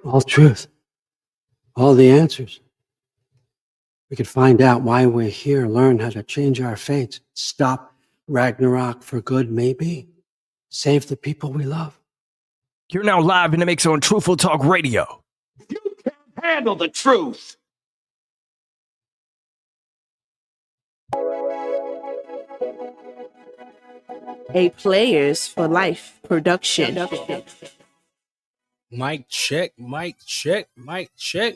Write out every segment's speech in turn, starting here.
all truth, all the answers. We could find out why we're here, learn how to change our fates, stop Ragnarok for good, maybe, save the people we love. You're now live in the mix on Truthful Talk Radio. You can't handle the truth. A Players for Life production. Mic check, mic check, mic check.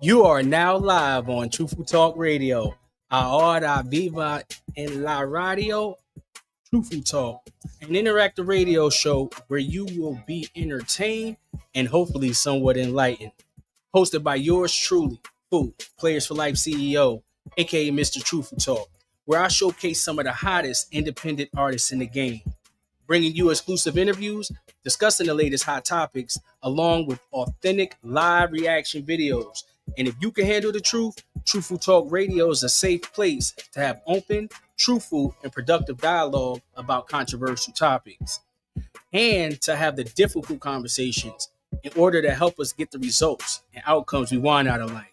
You are now live on Truthful Talk Radio. Ahora viva en la radio. Truthful Talk, an interactive radio show where you will be entertained and hopefully somewhat enlightened. Hosted by yours truly, Fu, Players for Life CEO, aka Mr. Truthful Talk, where I showcase some of the hottest independent artists in the game, bringing you exclusive interviews, discussing the latest hot topics, along with authentic live reaction videos. And if you can handle the truth, Truthful Talk Radio is a safe place to have open, truthful, and productive dialogue about controversial topics, and to have the difficult conversations in order to help us get the results and outcomes we want out of life.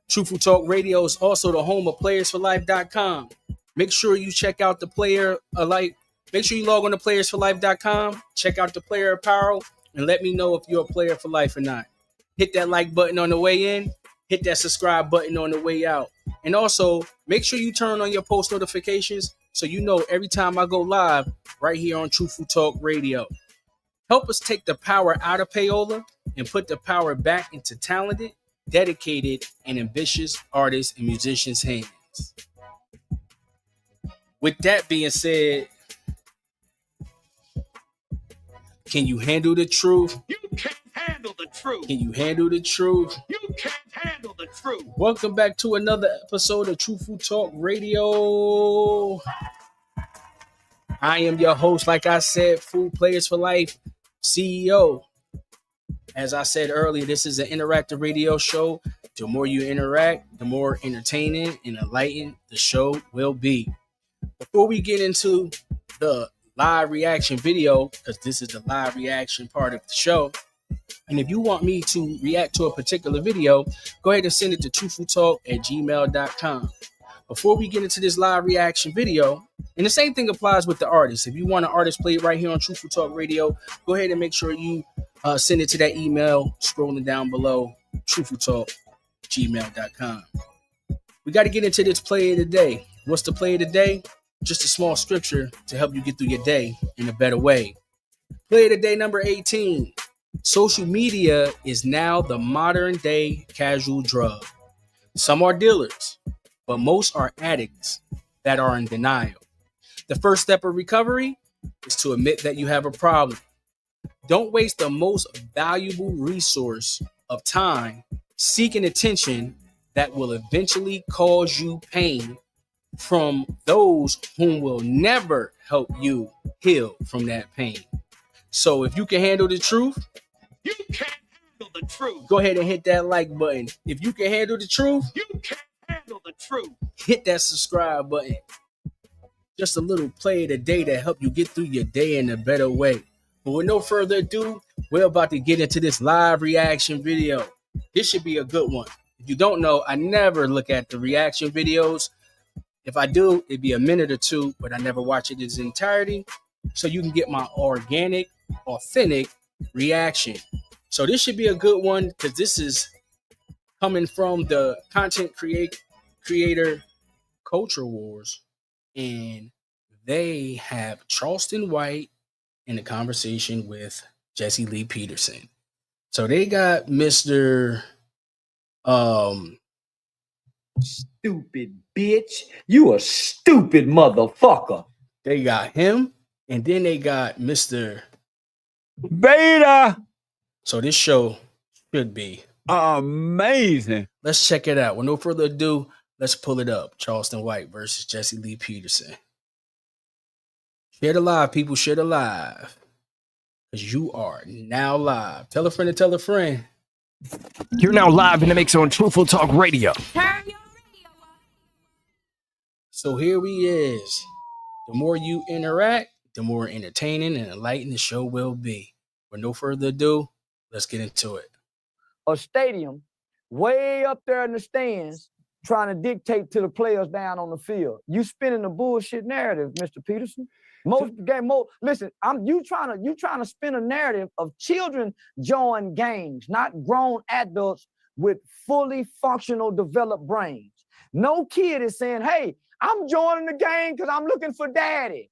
Truthful Talk Radio is also the home of playersforlife.com. Make sure you check out the Make sure you log on to playersforlife.com, check out the player apparel, and let me know if you're a player for life or not. Hit that like button on the way in, hit that subscribe button on the way out. And also, make sure you turn on your post notifications so you know every time I go live right here on Truthful Talk Radio. Help us take the power out of payola and put the power back into talented, dedicated, and ambitious artists and musicians' hands. With that being said, can you handle the truth? You can't handle the truth. Can you handle the truth? You can't handle the truth. Welcome back to another episode of Truthful Talk Radio. I am your host, like I said, Fu, Players for Life CEO. As I said earlier, this is an interactive radio show. The more you interact, the more entertaining and enlightened the show will be. Before we get into the live reaction video, because this is the live reaction part of the show, and if you want me to react to a particular video, go ahead and send it to truthfultalk@gmail.com. Before we get into this live reaction video, and the same thing applies with the artist. If you want an artist played right here on Truthful Talk Radio, go ahead and make sure you send it to that email scrolling down below, truthfultalk@gmail.com. We got to get into this play of the day. What's the play of the day? Just a small scripture to help you get through your day in a better way. Play of the day number 18. Social media is now the modern day casual drug. Some are dealers, but most are addicts that are in denial. The first step of recovery is to admit that you have a problem. Don't waste the most valuable resource of time seeking attention that will eventually cause you pain from those whom will never help you heal from that pain. So if you can handle the truth, You can't handle the truth. go ahead and hit that like button. If you can handle the truth, You can't handle the truth. hit that subscribe button. Just a little play of the day to help you get through your day in a better way. But with no further ado, we're about to get into this live reaction video. This should be a good one. If you don't know, I never look at the reaction videos. If I do, it'd be a minute or two, but I never watch it in its entirety. So you can get my organic, authentic reaction. So this should be a good one because this is coming from the content creator Culture Wars. And they have Charleston White in a conversation with Jesse Lee Peterson. So they got Mr. Stupid bitch. You a stupid motherfucker. They got him, and then they got Mr. Beta. So this show should be Amazing. Let's check it out. With no further ado, let's pull it up. Charleston White versus Jesse Lee Peterson. Share the live, people. Share the live. Because you are now live. Tell a friend to tell a friend. You're now live in the mix on Truthful Talk Radio. So here he is. The more you interact, the more entertaining and enlightened the show will be. With no further ado, Let's get into it. A stadium way up there in the stands trying to dictate to the players down on the field. You spinning the bullshit narrative, Mr. Peterson. Listen, you trying to spin a narrative of children join games, not grown adults with fully functional developed brains. No kid is saying, hey, I'm joining the game because I'm looking for daddy.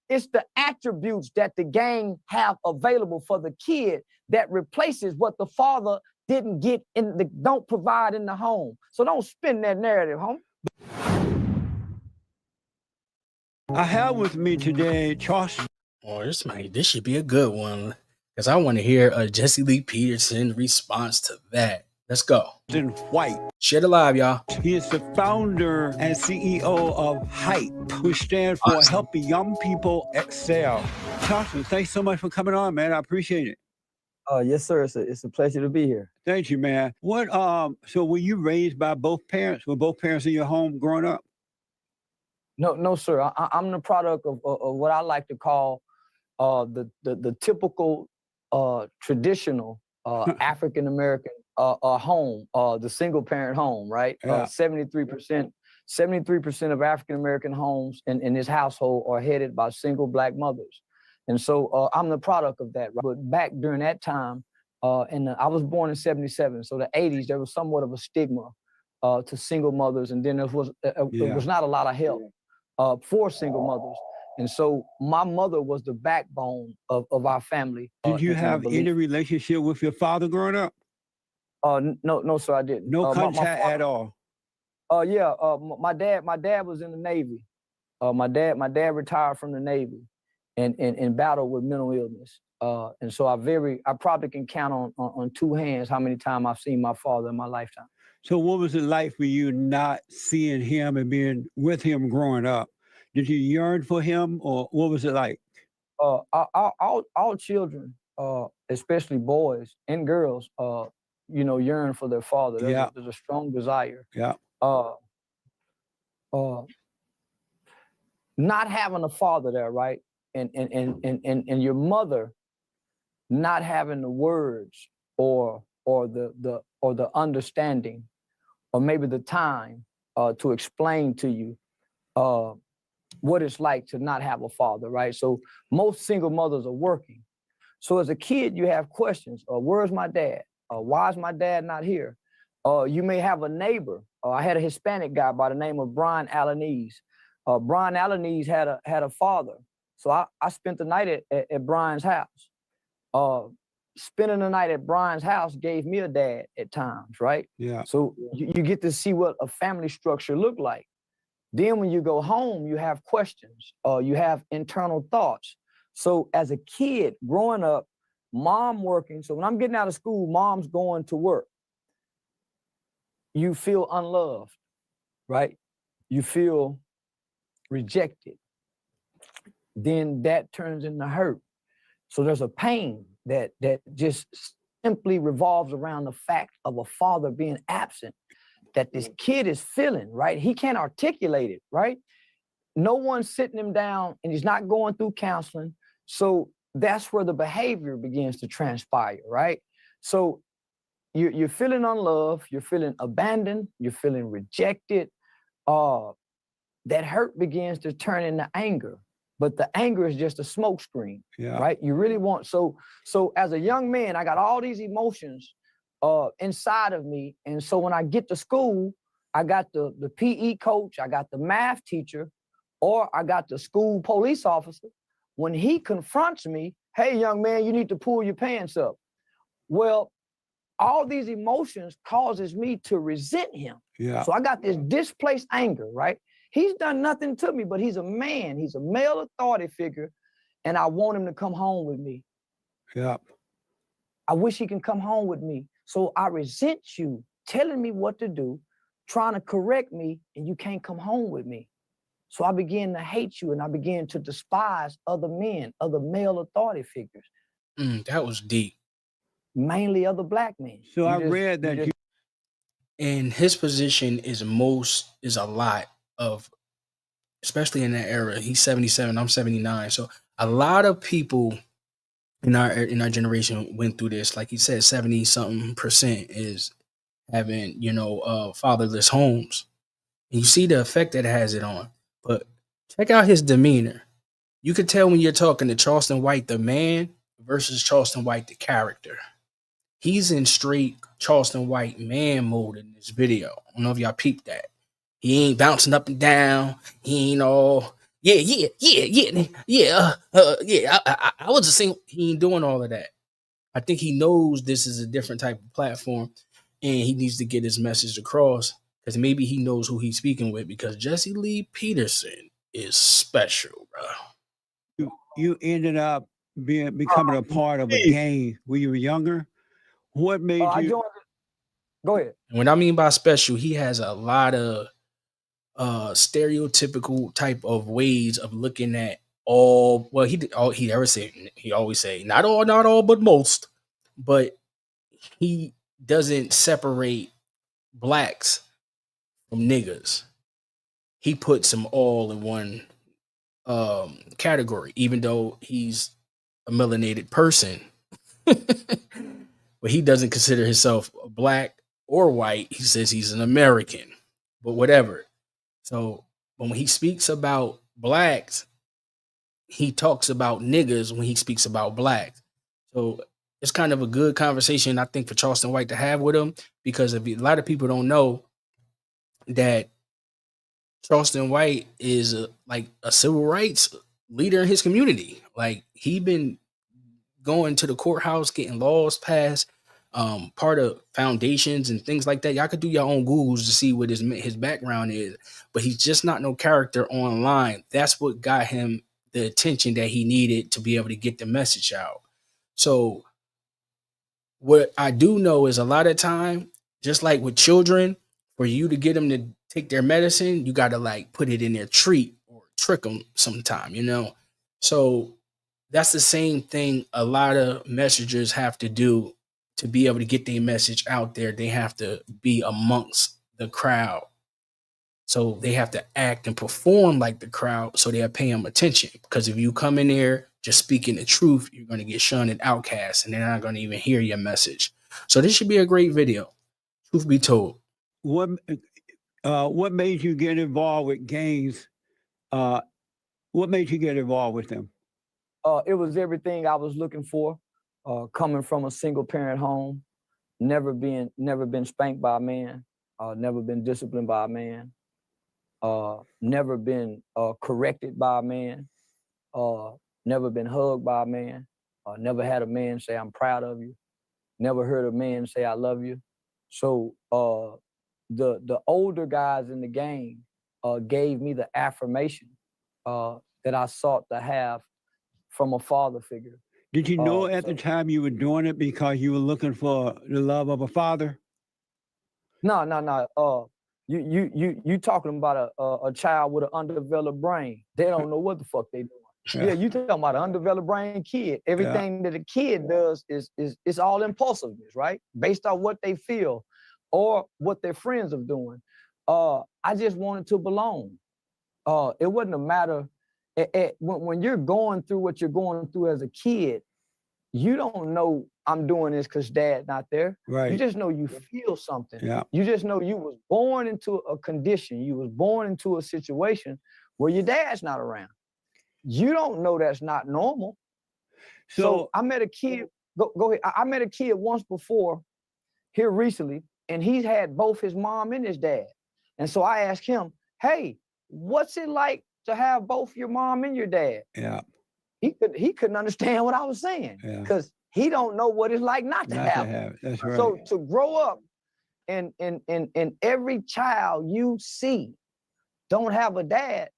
It's the attributes that the gang have available for the kid that replaces what the father didn't get don't provide in the home. So don't spin that narrative, home. I have with me today Charleston. Oh, this should be a good one because I want to hear Jesse Lee Peterson response to that. Let's go. White. Share the live, y'all. He is the founder and CEO of HYPE, which stands for Helping Young People Excel. Charleston, thanks so much for coming on, man. I appreciate it. Yes, sir. It's a pleasure to be here. Thank you, man. So were you raised by both parents? Were both parents in your home growing up? No, sir. I'm the product of what I like to call the typical traditional African American home, the single parent home, right? Yeah. 73% of African American homes in this household are headed by single Black mothers. And so I'm the product of that. Right? But back during that time, I was born in 77, so the 80s, there was somewhat of a stigma to single mothers, and then there was not a lot of help for single mothers. And so my mother was the backbone of our family. Did you have any relationship with your father growing up? No, sir, I didn't. No contact at all? Yeah, my dad was in the Navy. My dad retired from the Navy and battled with mental illness. And so I probably can count on two hands how many times I've seen my father in my lifetime. So what was it like for you not seeing him and being with him growing up? Did you yearn for him, or what was it like? All children, especially boys and girls, yearn for their father. There's a strong desire. Yeah. Not having a father there, right? And your mother not having the words or the understanding, or maybe the time to explain to you what it's like to not have a father, right? So most single mothers are working. So as a kid, you have questions. Where's my dad? Why is my dad not here? You may have a neighbor. I had a Hispanic guy by the name of Brian Alaniz. Brian Alaniz had a father. So I spent the night at Brian's house. Spending the night at Brian's house gave me a dad at times, right? Yeah. So you get to see what a family structure looked like. Then when you go home, you have questions. You have internal thoughts. So as a kid growing up, mom working. So when I'm getting out of school, mom's going to work. You feel unloved, right? You feel rejected. Then that turns into hurt. So there's a pain that just simply revolves around the fact of a father being absent, that this kid is feeling, right? He can't articulate it, right? No one's sitting him down, and he's not going through counseling. So that's where the behavior begins to transpire, right? So you're feeling unloved, you're feeling abandoned, you're feeling rejected. That hurt begins to turn into anger. But the anger is just a smokescreen, right? You really want, so as a young man, I got all these emotions inside of me. And so when I get to school, I got the PE coach, I got the math teacher, or I got the school police officer. When he confronts me, hey, young man, you need to pull your pants up. Well, all these emotions causes me to resent him. Yeah. So I got this displaced anger, right? He's done nothing to me, but he's a man. He's a male authority figure, and I want him to come home with me. Yeah. I wish he can come home with me. So I resent you telling me what to do, trying to correct me, and you can't come home with me. So I began to hate you, and I began to despise other men, other male authority figures. That was deep. Mainly other Black men. So I read that and his position is a lot of, especially in that era. He's 77, I'm 79. So a lot of people in our generation went through this. Like he said, 70-something% is having, fatherless homes. And you see the effect that it has it on. But check out his demeanor. You could tell when you're talking to Charleston White, the man, versus Charleston White, the character. He's in straight Charleston White man mode in this video. I don't know if y'all peeped that. He ain't bouncing up and down. He ain't all, yeah. I was just saying, he ain't doing all of that. I think he knows this is a different type of platform and he needs to get his message across because maybe he knows who he's speaking with because Jesse Lee Peterson is special, bro. You ended up becoming a part of a gang when you were younger. What made you? Go ahead. And what I mean by special, he has a lot of stereotypical type of ways of looking at all. Well, he always say not all, but most. But he doesn't separate blacks from niggas. He puts them all in one category, even though he's a melanated person. But he doesn't consider himself black or white. He says he's an American, but whatever. So when he speaks about blacks, he talks about niggas when he speaks about blacks. So it's kind of a good conversation, I think, for Charleston White to have with him, because a lot of people don't know that Charleston White is a civil rights leader in his community. Like, he been going to the courthouse, getting laws passed, part of foundations and things like that. Y'all could do your own Googles to see what his background is, but he's just not no character online. That's what got him the attention that he needed to be able to get the message out. So what I do know is a lot of time, just like with children, for you to get them to take their medicine, you got to put it in their treat or trick them sometime, So that's the same thing a lot of messengers have to do to be able to get their message out there. They have to be amongst the crowd. So they have to act and perform like the crowd so they'll pay them attention. Because if you come in there just speaking the truth, you're going to get shunned and outcast, and they're not going to even hear your message. So this should be a great video. Truth be told. What made you get involved with gangs? What made you get involved with them? It was everything I was looking for. Coming from a single parent home, never been spanked by a man, never been disciplined by a man, never been corrected by a man, never been hugged by a man, never had a man say, "I'm proud of you," never heard a man say, "I love you." So the older guys in the gang gave me the affirmation that I sought to have from a father figure. Did you know at the time you were doing it because you were looking for the love of a father? No. You talking about a child with an undeveloped brain. They don't know what the fuck they doing. Yeah, you talking about an undeveloped brain kid. Everything that a kid does is all impulsiveness, right? Based on what they feel or what their friends are doing. I just wanted to belong. It wasn't a matter. When you're going through what you're going through as a kid, you don't know I'm doing this because dad's not there. Right. You just know you feel something. Yeah. You just know you was born into a condition. You was born into a situation where your dad's not around. You don't know that's not normal. So I met a kid. Go ahead. I met a kid once before here recently, and he's had both his mom and his dad. And so I asked him, "Hey, what's it like to have both your mom and your dad?" Yeah. He couldn't understand what I was saying because he don't know what it's like not to have it. That's right. So to grow up and every child you see don't have a dad,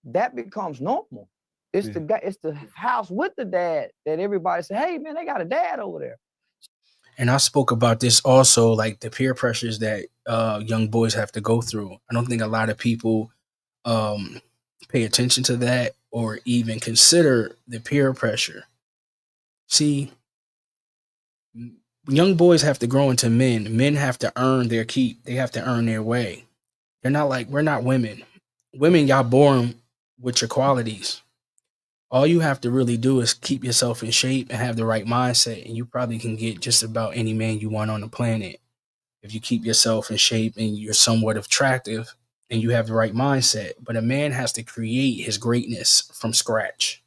that becomes normal. It's the house with the dad that everybody say, "Hey man, they got a dad over there." And I spoke about this also, like the peer pressures that young boys have to go through. I don't think a lot of people pay attention to that or even consider the peer pressure. See, young boys have to grow into men. Men have to earn their keep. They have to earn their way. They're not like, we're not women. Women, y'all born with your qualities. All you have to really do is keep yourself in shape and have the right mindset, and you probably can get just about any man you want on the planet. If you keep yourself in shape and you're somewhat attractive and you have the right mindset. But a man has to create his greatness from scratch.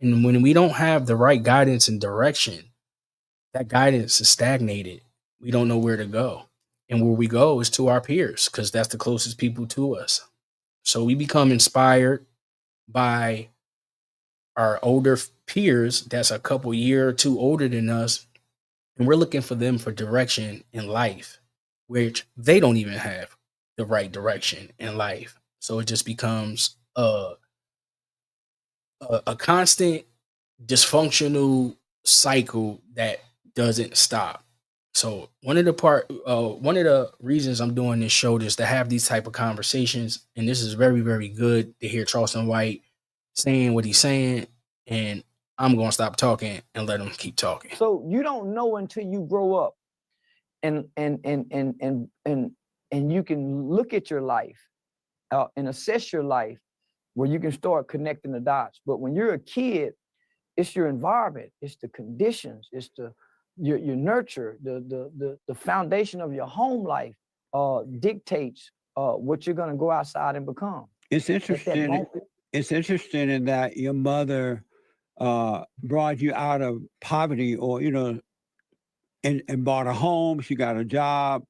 And when we don't have the right guidance and direction, that guidance is stagnated. We don't know where to go. And where we go is to our peers, because that's the closest people to us. So we become inspired by our older peers that's a couple year or two older than us, and we're looking for them for direction in life, which they don't even have the right direction in life. So it just becomes a constant dysfunctional cycle that doesn't stop. So one of the reasons I'm doing this show is to have these type of conversations, and this is very, very good to hear Charleston White saying what he's saying, and I'm gonna stop talking and let him keep talking. So you don't know until you grow up, and you can look at your life and assess your life, where you can start connecting the dots. But when you're a kid, it's your environment, it's the conditions, it's your nurture, the foundation of your home life dictates what you're gonna go outside and become. It's interesting. It's interesting in that your mother brought you out of poverty, or and bought a home. She got a job,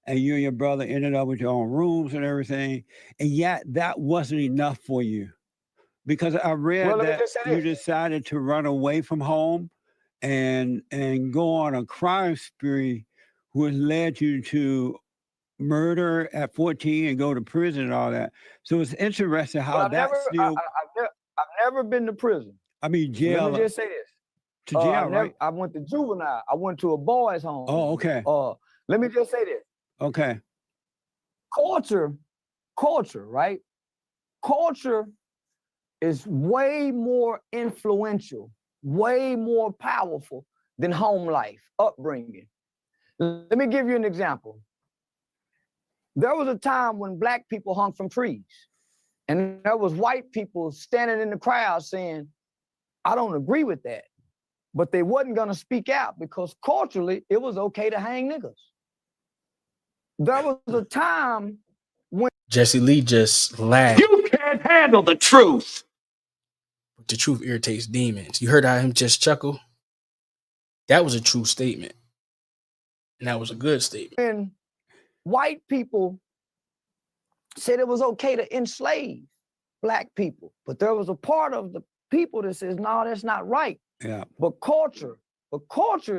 and you and your brother ended up with your own rooms and everything. And yet that wasn't enough for you, because I read that you decided to run away from home and go on a crime spree, which led you to murder at 14 and go to prison and all that. So it's interesting how I've never been to prison. I mean, jail. Let me just say this. To jail, right? I went to juvenile. I went to a boys' home. Oh, okay. Let me just say this. Okay. Culture, right? Culture is way more influential, way more powerful than home life, upbringing. Let me give you an example. There was a time when Black people hung from trees, and there was white people standing in the crowd saying, I don't agree with that. But they wasn't going to speak out because culturally it was okay to hang niggas. There was a time when Jesse Lee just laughed. You can't handle the truth. The truth irritates demons. You heard how him just chuckle? That was a true statement. And that was a good statement. when white people said it was okay to enslave Black people, but there was a part of the people that says, no, that's not right. Yeah. But culture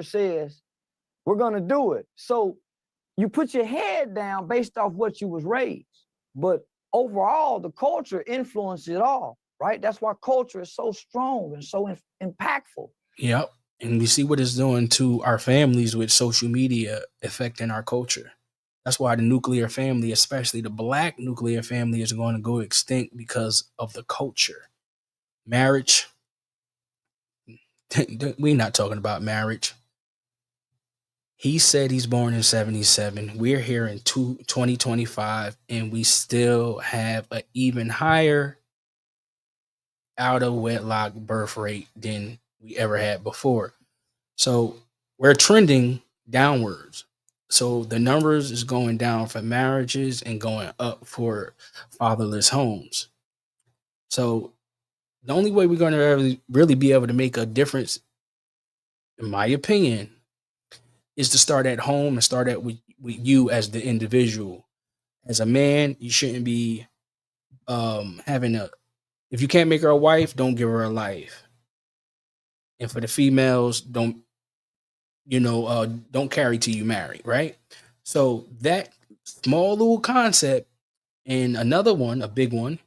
says we're going to do it. So you put your head down based off what you was raised. But overall, the culture influences it all, right? That's why culture is so strong and so impactful. Yep. And we see what it's doing to our families with social media affecting our culture. That's why the nuclear family, especially the Black nuclear family, is going to go extinct because of the culture. Marriage. We're not talking about marriage. He said he's born in 77. We're here in 2025, and we still have an even higher out of wedlock birth rate than we ever had before. So we're trending downwards. So the numbers is going down for marriages and going up for fatherless homes. So the only way we're going to really be able to make a difference, in my opinion, is to start at home and start at with you as the individual. As a man, you shouldn't be if you can't make her a wife, don't give her a life. And for the females, don't carry till you marry, right? So that small little concept, and another one, a big one,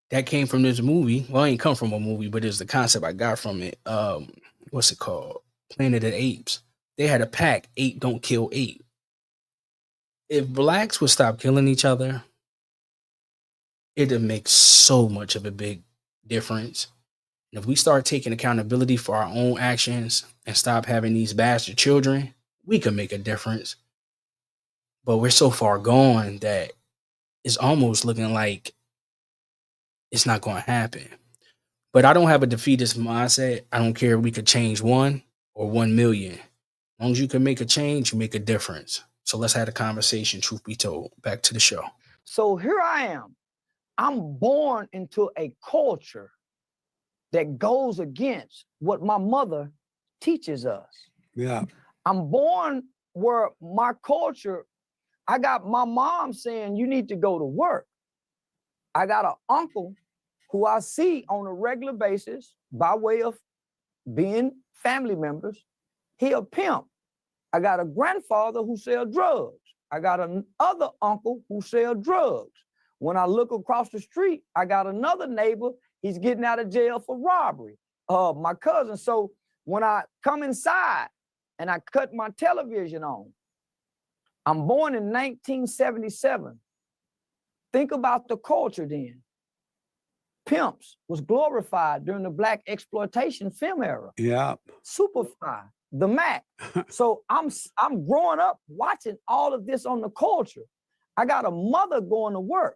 that came from this movie. Well, it ain't come from a movie, but it's the concept I got from it. What's it called? Planet of the Apes. They had a pact, 8 don't kill 8. If Blacks would stop killing each other, it'd make so much of a big difference. And if we start taking accountability for our own actions and stop having these bastard children, we could make a difference. But we're so far gone that it's almost looking like it's not going to happen. But I don't have a defeatist mindset. I don't care if we could change 1 or 1 million. As long as you can make a change, you make a difference. So let's have a conversation, truth be told. Back to the show. So here I am. I'm born into a culture that goes against what my mother teaches us. Yeah. I'm born where my culture, I got my mom saying, you need to go to work. I got an uncle who I see on a regular basis by way of being family members. He a pimp. I got a grandfather who sells drugs. I got another uncle who sells drugs. When I look across the street, I got another neighbor. He's getting out of jail for robbery. My cousin. So when I come inside and I cut my television on, I'm born in 1977. Think about the culture then. Pimps was glorified during the Black exploitation film era. Yeah. Superfly, the Mac. So I'm growing up watching all of this on the culture. I got a mother going to work.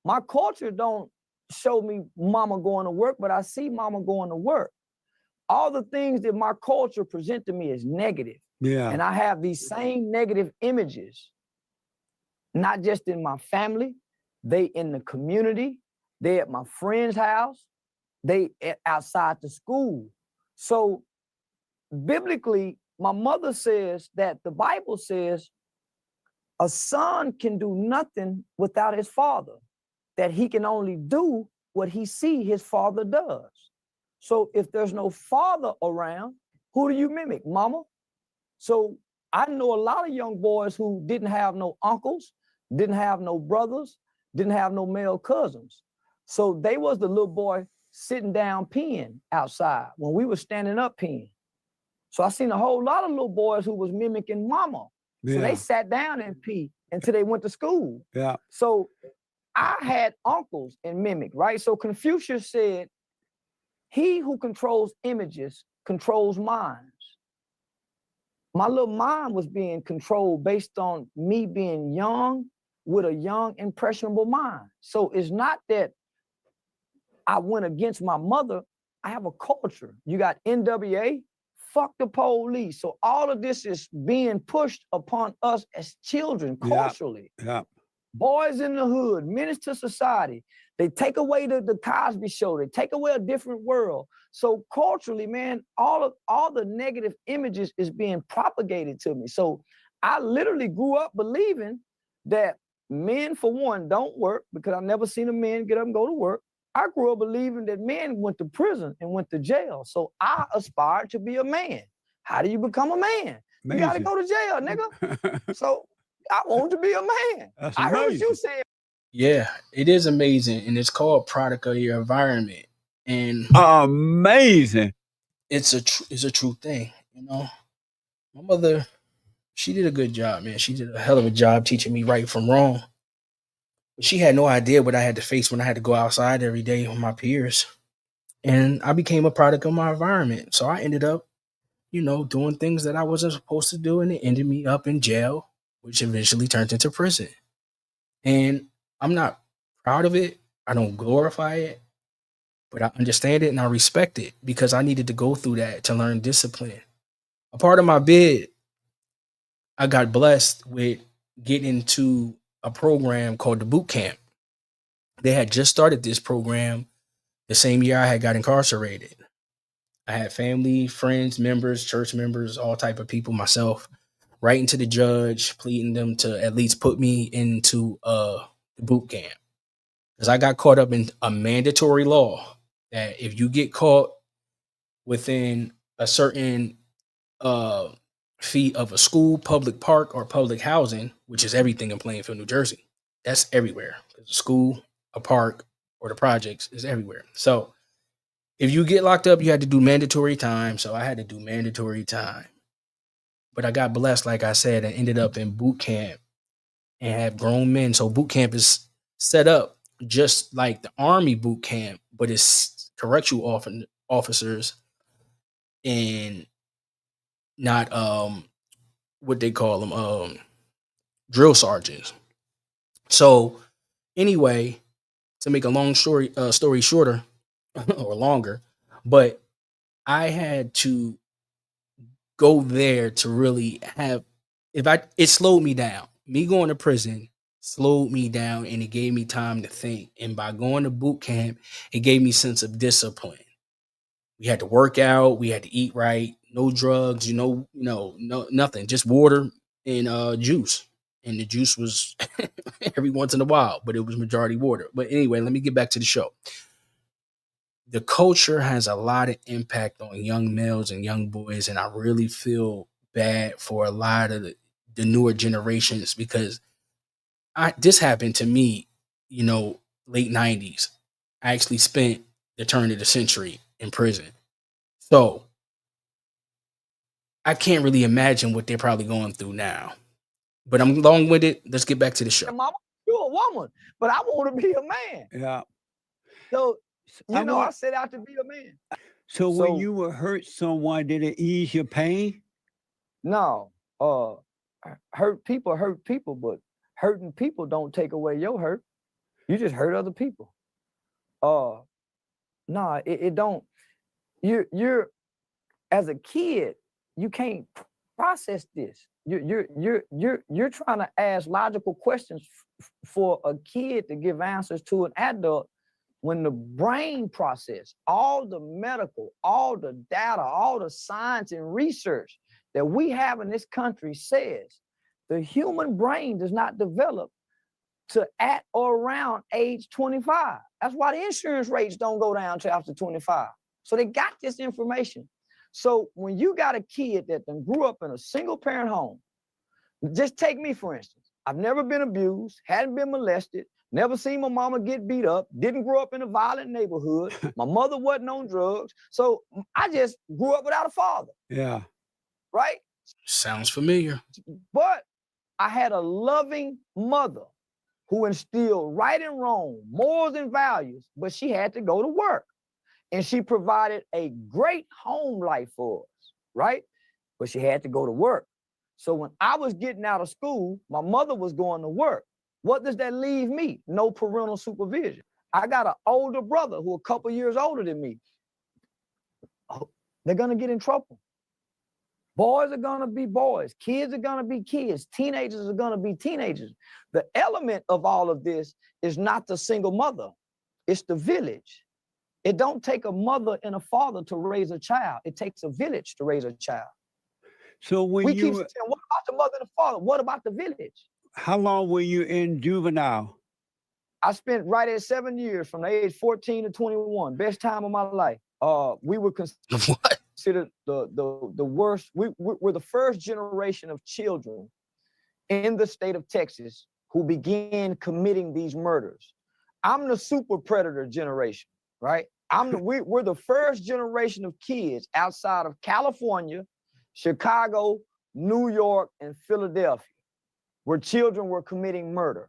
My culture don't show me mama going to work, but I see mama going to work. All the things that my culture present to me is negative. Yeah. And I have these same negative images, not just in my family, they in the community, they at my friend's house, they outside the school. So biblically, my mother says that the Bible says a son can do nothing without his father, that he can only do what he see his father does. So if there's no father around, who do you mimic? Mama? So I know a lot of young boys who didn't have no uncles, didn't have no brothers, didn't have no male cousins. So they was the little boy sitting down peeing outside when we were standing up peeing. So I seen a whole lot of little boys who was mimicking mama. So they sat down and pee until they went to school. Yeah. So I had uncles in mimic, right? So Confucius said, he who controls images controls minds. My little mind was being controlled based on me being young with a young, impressionable mind. So it's not that I went against my mother. I have a culture. You got NWA, fuck the police. So all of this is being pushed upon us as children culturally. Yeah. Boys in the hood, menace to society. They take away the Cosby Show. They take away a different world. So culturally, man, all the negative images is being propagated to me. So I literally grew up believing that men, for one, don't work, because I've never seen a man get up and go to work. I grew up believing that men went to prison and went to jail. So I aspired to be a man. How do you become a man? Amazing. You got to go to jail, nigga. So I want to be a man. That's I heard amazing. you say. Yeah, it is amazing. And it's called product of your environment. And amazing. It's a true thing. You know, my mother, she did a good job, man. She did a hell of a job teaching me right from wrong. But she had no idea what I had to face when I had to go outside every day with my peers. And I became a product of my environment. So I ended up, doing things that I wasn't supposed to do, and it ended me up in jail, which eventually turned into prison. And I'm not proud of it. I don't glorify it, but I understand it and I respect it, because I needed to go through that to learn discipline. A part of my bid, I got blessed with getting into a program called the boot camp. They had just started this program the same year I had got incarcerated. I had family, friends, members, church members, all type of people, myself, writing to the judge, pleading them to at least put me into the boot camp. Because I got caught up in a mandatory law that if you get caught within a certain feet of a school, public park, or public housing, which is everything in Plainfield, New Jersey, that's everywhere. A school, a park, or the projects is everywhere. So if you get locked up, you had to do mandatory time. So I had to do mandatory time. But I got blessed, like I said, and ended up in boot camp and had grown men. So boot camp is set up just like the Army boot camp, but it's correctional officers and not what they call them, drill sergeants. So anyway, to make a long story shorter or longer, but I had to go there to really have it slowed me down. Me going to prison slowed me down and it gave me time to think. And by going to boot camp, it gave me sense of discipline. We had to work out, we had to eat right, no drugs, no nothing, just water and juice. And the juice was every once in a while, but it was majority water. But anyway, let me get back to the show. The culture has a lot of impact on young males and young boys, and I really feel bad for a lot of the newer generations because this happened to me, late 90s. I actually spent the turn of the century in prison. So I can't really imagine what they're probably going through now. But I'm long-winded. Let's get back to the show. Mama, you're a woman, but I want to be a man. Yeah. So, I set out to be a man. So when you were hurt someone, did it ease your pain? No. Hurt people, but hurting people don't take away your hurt. You just hurt other people. No, it don't. You're as a kid, you can't process this. You're trying to ask logical questions for a kid to give answers to an adult when the brain process, all the medical, all the data, all the science and research that we have in this country says the human brain does not develop to at or around age 25. That's why the insurance rates don't go down till after 25. So they got this information. So when you got a kid that then grew up in a single parent home, just take me for instance. I've never been abused, hadn't been molested, never seen my mama get beat up, didn't grow up in a violent neighborhood. My mother wasn't on drugs. So I just grew up without a father. Yeah. Right? Sounds familiar. But I had a loving mother who instilled right and wrong, morals and values, but she had to go to work. And she provided a great home life for us, right? But she had to go to work. So when I was getting out of school, my mother was going to work. What does that leave me? No parental supervision. I got an older brother who a couple years older than me. They're going to get in trouble. Boys are going to be boys. Kids are going to be kids. Teenagers are going to be teenagers. The element of all of this is not the single mother. It's the village. It don't take a mother and a father to raise a child. It takes a village to raise a child. So when we keep saying, what about the mother and the father? What about the village? How long were you in juvenile? I spent right at 7 years from the age 14 to 21. Best time of my life. We were considered the worst. We're the first generation of children in the state of Texas who began committing these murders. I'm the super predator generation, right? We're the first generation of kids outside of California, Chicago, New York, and Philadelphia, where children were committing murder.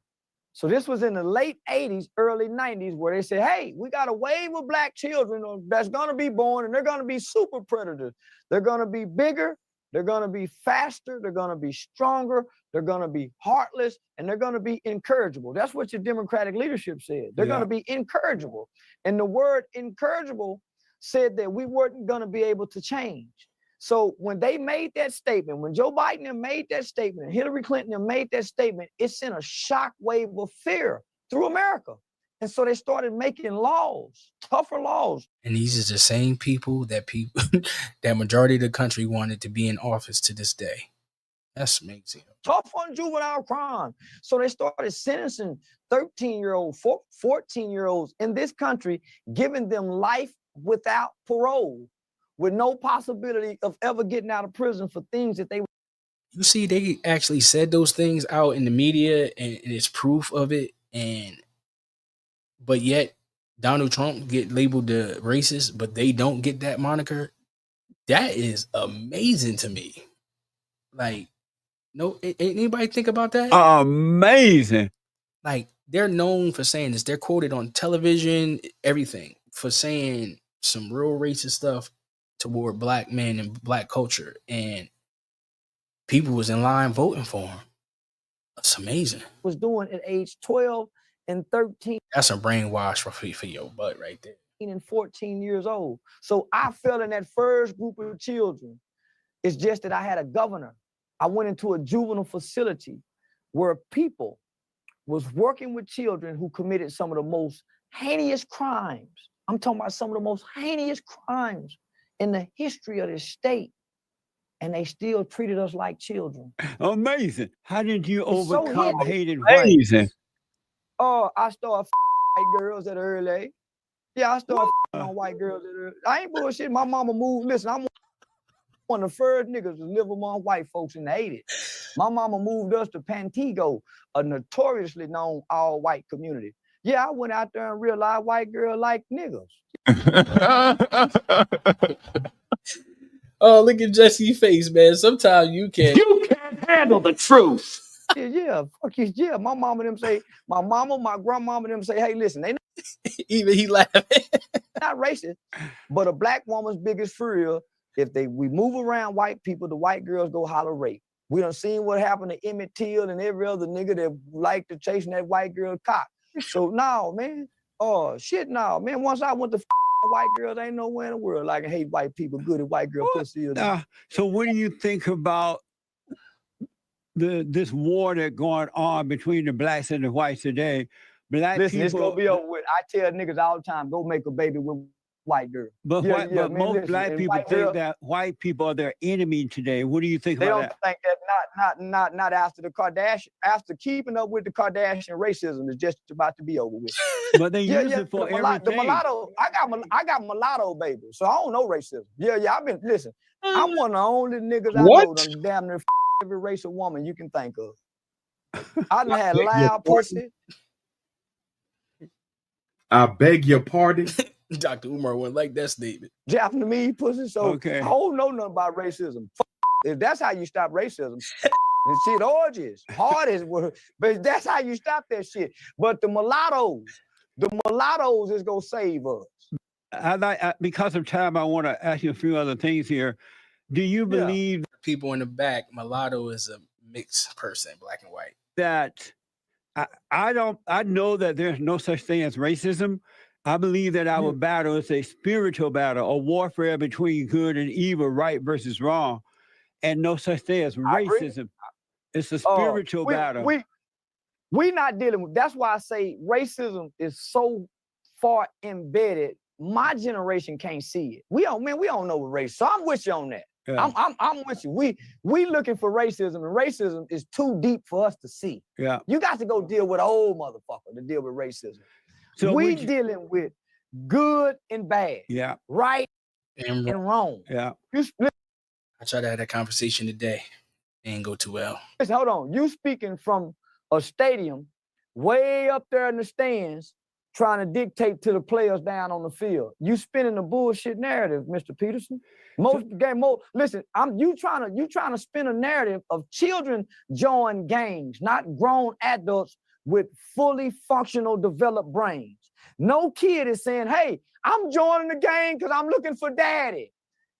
So this was in the late 80s, early 90s, where they said, hey, we got a wave of black children that's going to be born, and they're going to be super predators. They're going to be bigger. They're going to be faster. They're going to be stronger. They're going to be heartless, and they're going to be incorrigible. That's what your Democratic leadership said. They're going to be incorrigible. And the word incorrigible said that we weren't going to be able to change. So when they made that statement, when Joe Biden made that statement, and Hillary Clinton made that statement, it sent a shock wave of fear through America. And so they started making laws, tougher laws. And these are the same people that that majority of the country wanted to be in office to this day. That's amazing. Tough on juvenile crime. So they started sentencing 13-year-olds, 14-year-olds in this country, giving them life without parole, with no possibility of ever getting out of prison for things that they. You see, they actually said those things out in the media, and it's proof of it. But yet, Donald Trump get labeled the racist, but they don't get that moniker. That is amazing to me. Like, no, anybody think about that? Amazing. Like, they're known for saying this. They're quoted on television, everything, for saying some real racist stuff toward black men and black culture, and people was in line voting for him. That's amazing. Was doing at age 12 and 13 That's some brainwash for your butt right there. and 14 years old. So I fell in that first group of children. It's just that I had a governor. I went into a juvenile facility where people was working with children who committed some of the most heinous crimes. I'm talking about some of the most heinous crimes in the history of this state. And they still treated us like children. Amazing. How did you It's so overcome hidden. hated Amazing. whites? Oh, I started white girls at an early age. Yeah, I started on white girls at an early. I ain't bullshit. My mama moved. Listen, I'm one of the first niggas to live among white folks in the 80s. My mama moved us to Pantego, a notoriously known all-white community. Yeah, I went out there and realized white girls like niggas. Oh, look at Jesse's face, man. Sometimes you can't. You can't handle the truth. Yeah, fuck you. Yeah, my mama them say, my mama, my grandmama them say, hey, listen, they Even he laughing. not racist, but a black woman's biggest fear, if we move around white people, the white girls go holler rape. We done seen what happened to Emmett Till and every other nigga that liked to chasing that white girl cock. So no, man. Oh shit, no, man. Once I went to white girls, ain't nowhere in the world like I hate white people. Good at white girl pussy. So what do you think about this war that's going on between the blacks and the whites today? Black Listen, people, it's gonna be over with. I tell niggas all the time, go make a baby with white girl. but man, most listen, black and people white think girl- that white people are their enemy today. What do you think They about don't that? think that not after the Kardashian, after keeping up with the Kardashian racism is just about to be over with. But they use it for the everything. mulatto, I got mulatto babies, so I don't know racism. Yeah, I've been listen. I'm one of the only niggas I know that damn near every race of woman you can think of. I done had loud pussy. I beg your pardon. Dr. Umar wouldn't like that statement. Japanese pussy, so Okay. I don't know nothing about racism. If that's how you stop racism, and shit orgies, parties, but that's how you stop that shit. But the mulattoes is gonna save us. Because of time, I want to ask you a few other things here. Do you believe People in the back, mulatto is a mixed person, black and white. that I know that there's no such thing as racism. I believe that our battle is a spiritual battle, a warfare between good and evil, right versus wrong, and no such thing as racism. It's a spiritual battle. We not dealing with. That's why I say racism is so far embedded. My generation can't see it. We don't know what race. So I'm with you on that. Yeah. I'm with you. We looking for racism, and racism is too deep for us to see. Yeah. You got to go deal with an old motherfucker to deal with racism. So we dealing with good and bad. Yeah. Right And wrong. Yeah. I tried to have that conversation today. It didn't go too well. Listen, hold on. You speaking from a stadium way up there in the stands, trying to dictate to the players down on the field. You spinning the bullshit narrative, Mr. Peterson. Listen, you trying to spin a narrative of children join gangs, not grown adults with fully functional developed brains. No kid is saying, hey, I'm joining the gang because I'm looking for daddy.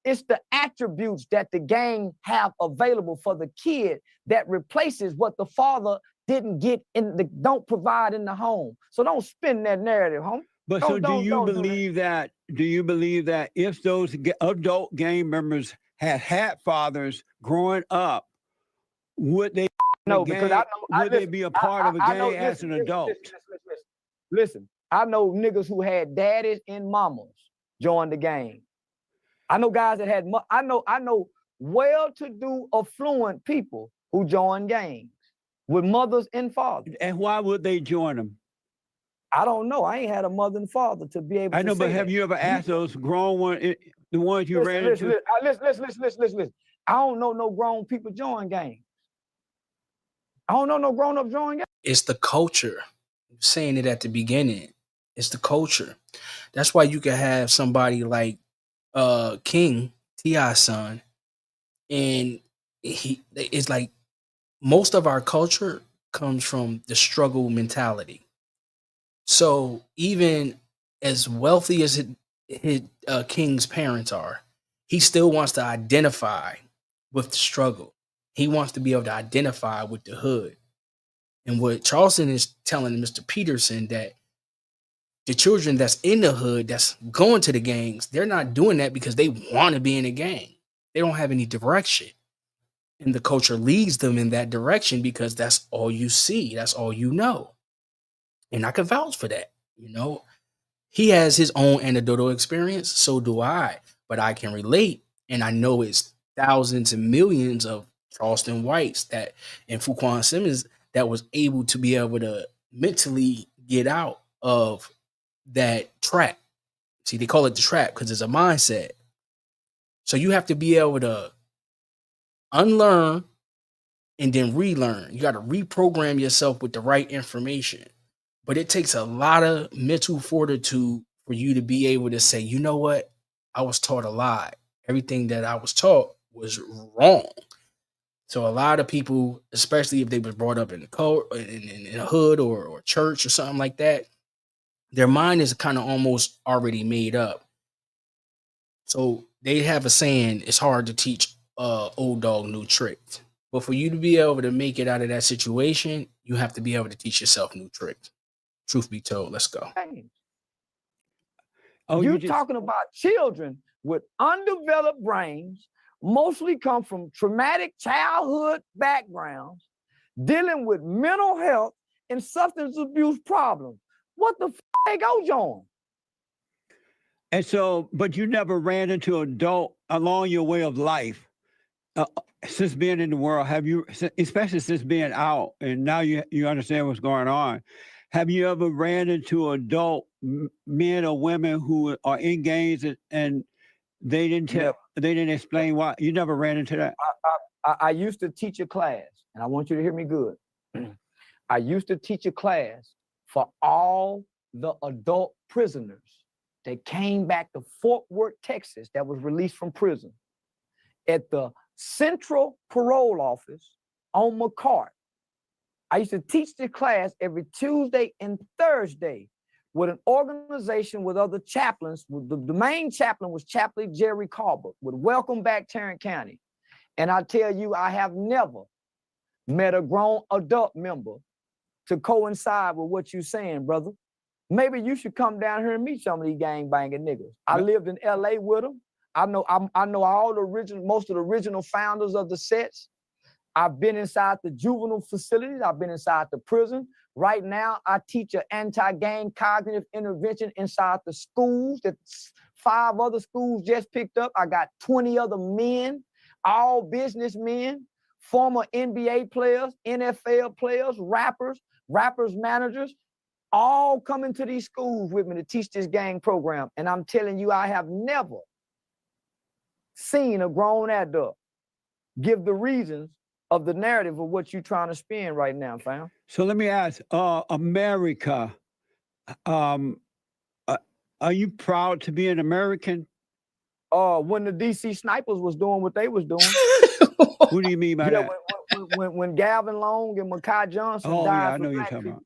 It's the attributes that the gang have available for the kid that replaces what the father didn't get don't provide in the home. So don't spin that narrative, homie. But do you believe that if those adult gang members had fathers growing up, would they they be a part of a gang as an adult? Listen, I know niggas who had daddies and mamas join the gang. I know guys that had I know well-to-do, affluent people who join gangs with mothers and fathers. And why would they join them? I don't know. I ain't had a mother and father to be able to. I know, but have you ever asked those grown ones, the ones you ran into? Listen. I don't know no grown people join gangs. I don't know no grown-up join gangs. It's the culture. I'm saying it at the beginning. It's the culture. That's why you can have somebody like King, T.I.'s son, and it's like most of our culture comes from the struggle mentality. So even as wealthy as King's parents are, he still wants to identify with the struggle. He wants to be able to identify with the hood. And what Charleston is telling Mr. Peterson, that the children that's in the hood, that's going to the gangs, they're not doing that because they want to be in a gang. They don't have any direction. And the culture leads them in that direction because that's all you see. That's all you know. And I can vouch for that. He has his own anecdotal experience. So do I. But I can relate. And I know it's thousands and millions of Charleston whites that, and Fuquan Simmons, that was able to be able to mentally get out of that trap. See, they call it the trap because it's a mindset. So you have to be able to unlearn and then relearn. You got to reprogram yourself with the right information. But it takes a lot of mental fortitude for you to be able to say, you know what? I was taught a lie. Everything that I was taught was wrong. So a lot of people, especially if they was brought up in the cult, in a hood or church or something like that, their mind is kind of almost already made up. So they have a saying, it's hard to teach old dog new tricks. But for you to be able to make it out of that situation, you have to be able to teach yourself new tricks. Truth be told, let's go. You're talking about children with undeveloped brains, mostly come from traumatic childhood backgrounds, dealing with mental health and substance abuse problems. What the they go, John? And so, but you never ran into an adult along your way of life. Since being in the world, have you, especially since being out, and now you understand what's going on, have you ever ran into adult men or women who are in gangs and they didn't explain why? You never ran into that? I used to teach a class, and I want you to hear me good. I used to teach a class for all the adult prisoners that came back to Fort Worth, Texas, that was released from prison at the Central Parole Office on McCart. I used to teach the class every Tuesday and Thursday with an organization with other chaplains. The main chaplain was Chaplain Jerry Carver with Welcome Back Tarrant County. And I tell you, I have never met a grown adult member to coincide with what you're saying, brother. Maybe you should come down here and meet some of these gang banging niggas. I lived in LA with them. I know all most of the original founders of the sets. I've been inside the juvenile facilities. I've been inside the prison. Right now, I teach an anti-gang cognitive intervention inside the schools that 5 other schools just picked up. I got 20 other men, all businessmen, former NBA players, NFL players, rappers managers, all coming to these schools with me to teach this gang program. And I'm telling you, I have never seen a grown adult give the reasons of the narrative of what you're trying to spin right now, fam. So let me ask, America, are you proud to be an American? When the DC snipers was doing what they was doing. What do you mean by that? When Galvin Long and Makai Johnson died. Yeah, I know you're talking about.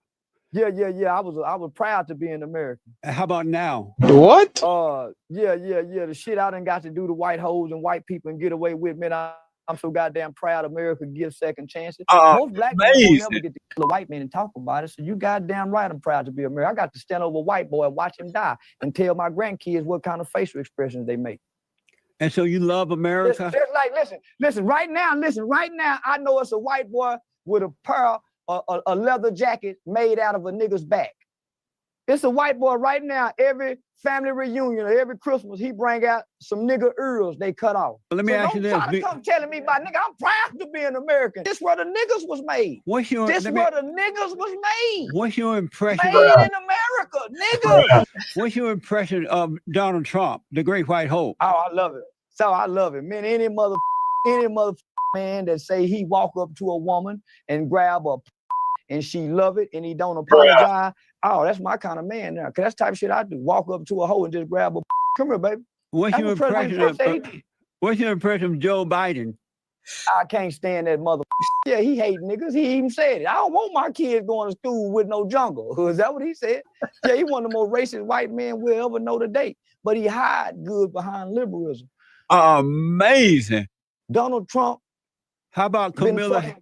Yeah. I was proud to be an American. How about now? What? Yeah. The shit I done got to do to white hoes and white people and get away with, man. I'm so goddamn proud America gives second chances. Most black people don't never get to kill a white man and talk about it. So you goddamn right, I'm proud to be American. I got to stand over a white boy and watch him die and tell my grandkids what kind of facial expressions they make. And so you love America? Listen, right now, I know it's a white boy with a leather jacket made out of a nigga's back. It's a white boy right now, every family reunion or every Christmas, he bring out some nigga ears they cut off. Let me ask you this. Don't try to come telling me about nigga, I'm proud to be an American. This where the niggas was made. What's your impression? Made in America, nigga. What's your impression of Donald Trump, the great white hope? Oh, I love it. So I love it. Man, any mother man that say he walk up to a woman and grab a and she love it and he don't apologize. Oh, that's my kind of man now. Cause that's the type of shit I do. Walk up to a hoe and just grab a come here, baby. What's your impression of Joe Biden? I can't stand that mother. Yeah, he hate niggas. He even said it. I don't want my kids going to school with no jungle. Is that what he said? Yeah, he one of the most racist white men we'll ever know to date. But he hide good behind liberalism. Amazing. Donald Trump. How about Camilla?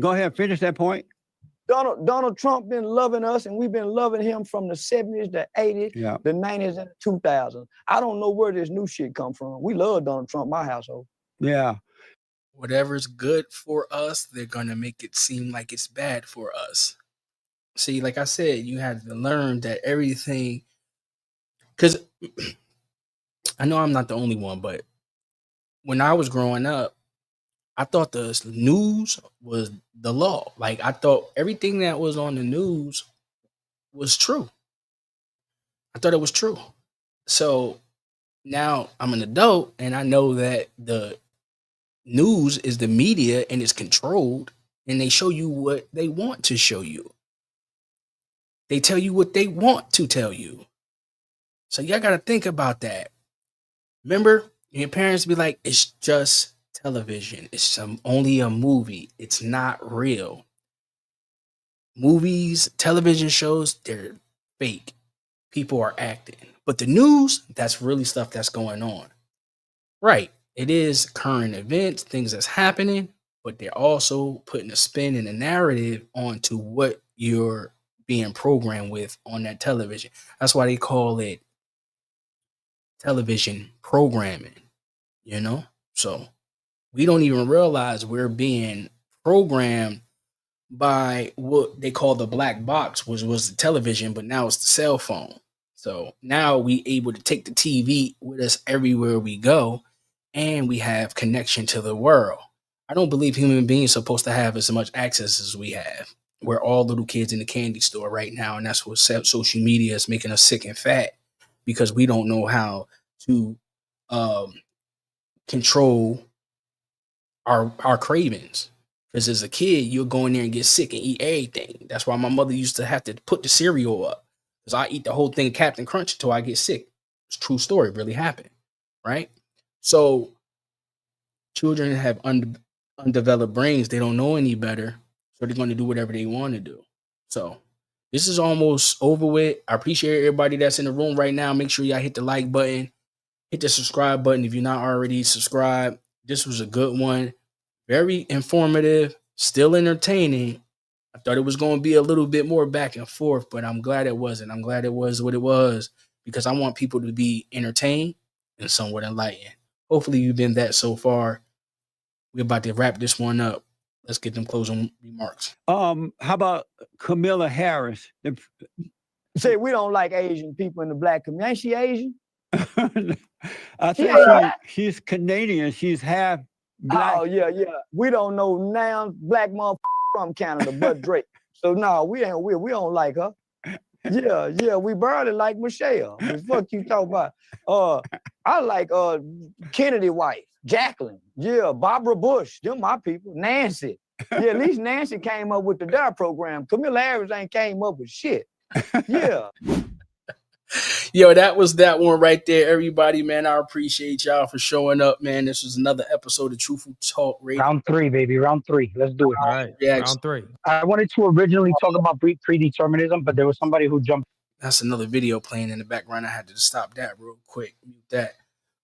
Go ahead, finish that point. Donald Trump been loving us, and we've been loving him from the 70s, the 80s, the 90s, and the 2000s. I don't know where this new shit come from. We love Donald Trump, my household. Yeah. Whatever's good for us, they're going to make it seem like it's bad for us. See, like I said, you have to learn that everything, because I know I'm not the only one, but when I was growing up, I thought the news was the law. Like, I thought everything that was on the news was true. I thought it was true. So now I'm an adult, and I know that the news is the media and it's controlled, and they show you what they want to show you. They tell you what they want to tell you. So y'all got to think about that. Remember, your parents be like, it's just television. It's only a movie. It's not real. Movies, television shows, they're fake. People are acting. But the news, that's really stuff that's going on. Right. It is current events, things that's happening, but they're also putting a spin and a narrative onto what you're being programmed with on that television. That's why they call it television programming, you know? So we don't even realize we're being programmed by what they call the black box, which was the television, but now it's the cell phone. So now we able to take the TV with us everywhere we go, and we have connection to the world. I don't believe human beings are supposed to have as much access as we have. We're all little kids in the candy store right now, and that's what social media is making us sick and fat, because we don't know how to control our cravings. Because as a kid, you'll go in there and get sick and eat everything. That's why my mother used to have to put the cereal up, because I eat the whole thing of Captain Crunch until I get sick. It's a true story, really happened, right? So children have undeveloped brains. They don't know any better, so they're going to do whatever they want to do. So this is almost over with. I appreciate everybody that's in the room right now. Make sure y'all hit the like button, hit the subscribe button if you're not already subscribed. This was a good one. Very informative, still entertaining. I thought it was going to be a little bit more back and forth, but I'm glad it wasn't. I'm glad it was what it was, because I want people to be entertained and somewhat enlightened. Hopefully you've been that so far. We're about to wrap this one up. Let's get them closing remarks. How about Kamala Harris? Say we don't like Asian people in the black community. Ain't she Asian? I think she's Canadian. She's half black. Oh, yeah. We don't know now black motherfucker from Canada, but Drake. So no, we don't like her. Yeah, we barely like Michelle. What the fuck you talking about? I like Kennedy wife, Jacqueline. Yeah, Barbara Bush. Them my people. Nancy. Yeah, at least Nancy came up with the DARE program. Kamala Harris ain't came up with shit. Yeah. Yo, that was that one right there, everybody, man. I appreciate y'all for showing up, man. This was another episode of Truthful Talk Radio. Round 3, baby. Round 3. Let's do it. All right. Yeah, Round 3. I wanted to originally talk about predeterminism, but there was somebody who jumped. That's another video playing in the background. I had to stop that real quick. Mute that.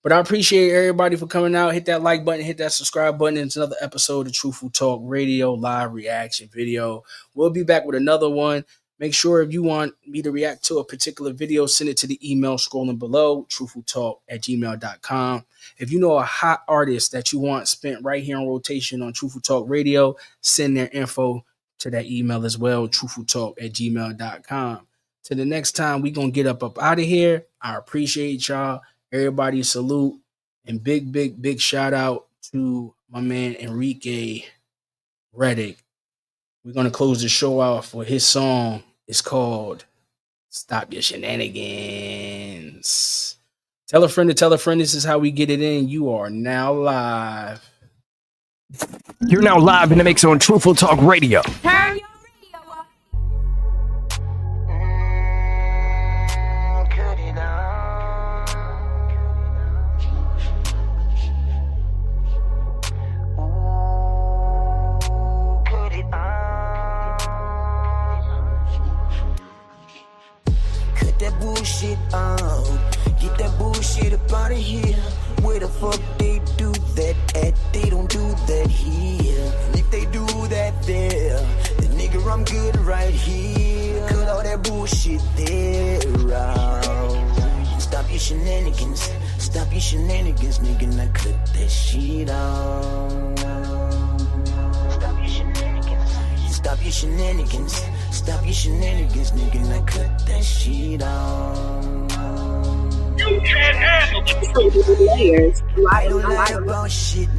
But I appreciate everybody for coming out. Hit that like button, hit that subscribe button. It's another episode of Truthful Talk Radio live reaction video. We'll be back with another one. Make sure if you want me to react to a particular video, send it to the email scrolling below, truthfultalk@gmail.com. If you know a hot artist that you want spent right here on rotation on Truthful Talk Radio, send their info to that email as well, truthfultalk@gmail.com. Till the next time, we going to get up out of here. I appreciate y'all. Everybody salute. And big shout out to my man Enrique Reddick. We're going to close the show off with his song. It's called Stop Your Shenanigans. Tell a friend to tell a friend. This is how we get it in. You are now live. You're now live in the mix on Truthful Talk Radio. Turn your radio up. Cut it out. Ooh, cut it out. Cut that bullshit out. Get that bullshit up out of here. Where the fuck they do that at? They don't do that here. And if they do that there, then nigga, I'm good shenanigans. Stop your shenanigans, nigga. Now cut that shit off. Stop your shenanigans. Stop your shenanigans. Stop your shenanigans, nigga. Now cut that shit off. You can't handle the truth. I don't lie about shit.